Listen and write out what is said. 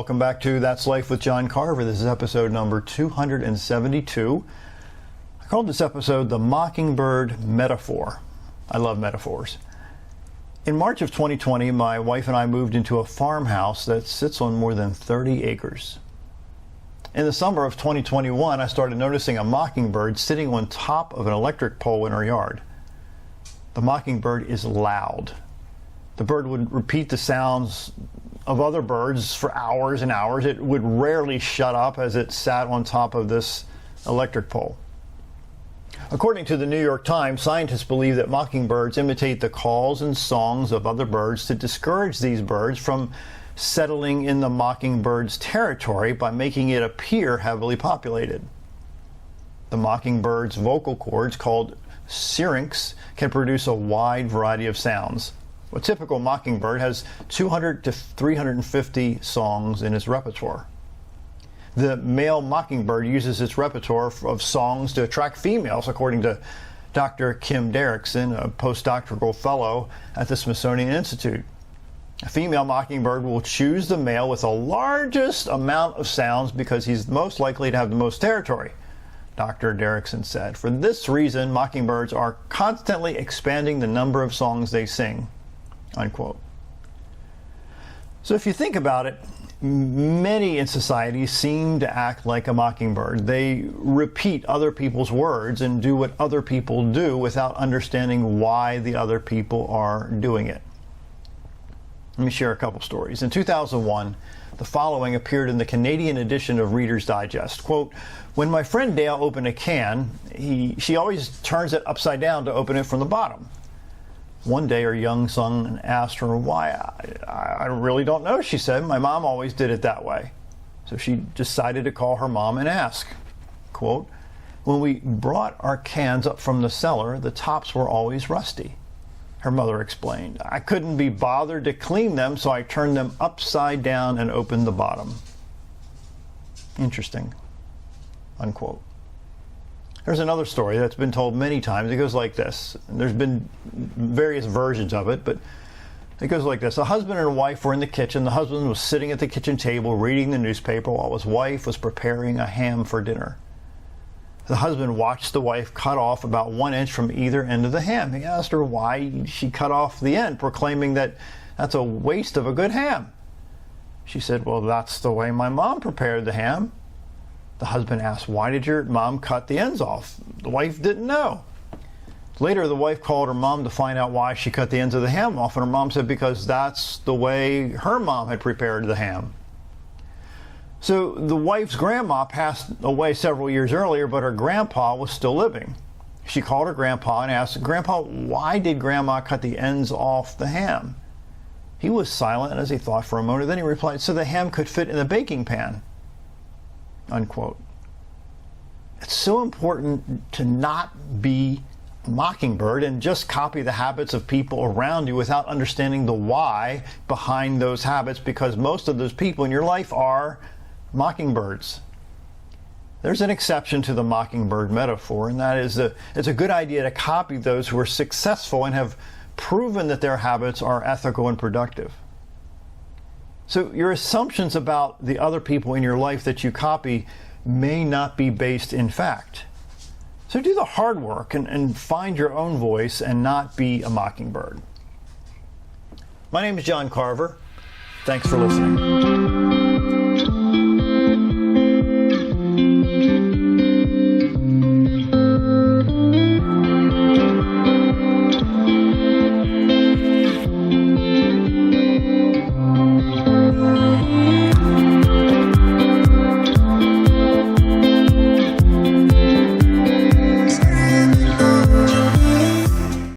welcome back to That's Life with John Carver. This is episode number 272. I called this episode The Mockingbird Metaphor. I love metaphors. In March of 2020, my wife and I moved into a farmhouse that sits on more than 30 acres. In the summer of 2021, I started noticing a mockingbird sitting on top of an electric pole in our yard. The mockingbird is loud. The bird would repeat the sounds of other birds for hours and hours. It would rarely shut up as it sat on top of this electric pole. According to the New York Times, scientists believe that mockingbirds imitate the calls and songs of other birds to discourage these birds from settling in the mockingbird's territory by making it appear heavily populated. The mockingbird's vocal cords, called syrinx, can produce a wide variety of sounds. A typical mockingbird has 200 to 350 songs in its repertoire. The male mockingbird uses its repertoire of songs to attract females, according to Dr. Kim Derrickson, a postdoctoral fellow at the Smithsonian Institute. A female mockingbird will choose the male with the largest amount of sounds because he's most likely to have the most territory, Dr. Derrickson said. For this reason, mockingbirds are constantly expanding the number of songs they sing. Unquote. So if you think about it, many in society seem to act like a mockingbird. They repeat other people's words and do what other people do without understanding why the other people are doing it. Let me share a couple stories. In 2001, the following appeared in the Canadian edition of Reader's Digest. Quote, "When my friend Dale opened a can, she always turns it upside down to open it from the bottom. One day her young son asked her why. I really don't know," she said. "My mom always did it that way." So she decided to call her mom and ask. Quote, "When we brought our cans up from the cellar, the tops were always rusty," her mother explained. "I couldn't be bothered to clean them, so I turned them upside down and opened the bottom." Interesting. Unquote. There's another story that's been told many times. It goes like this. There's been various versions of it, but it goes like this. A husband and a wife were in the kitchen. The husband was sitting at the kitchen table reading the newspaper while his wife was preparing a ham for dinner. The husband watched the wife cut off about 1 inch from either end of the ham. He asked her why she cut off the end, proclaiming that that's a waste of a good ham. She said, "Well, that's the way my mom prepared the ham." The husband asked, "Why did your mom cut the ends off?" The wife didn't know. Later, the wife called her mom to find out why she cut the ends of the ham off, and her mom said because that's the way her mom had prepared the ham. So the wife's grandma passed away several years earlier, but her grandpa was still living. She called her grandpa and asked, "Grandpa, why did grandma cut the ends off the ham?" He was silent as he thought for a moment. Then he replied, "So the ham could fit in the baking pan." Unquote. It's so important to not be a mockingbird and just copy the habits of people around you without understanding the why behind those habits, because most of those people in your life are mockingbirds. There's an exception to the mockingbird metaphor, and that is that it's a good idea to copy those who are successful and have proven that their habits are ethical and productive. So your assumptions about the other people in your life that you copy may not be based in fact. So do the hard work and find your own voice and not be a mockingbird. My name is John Carver. Thanks for listening.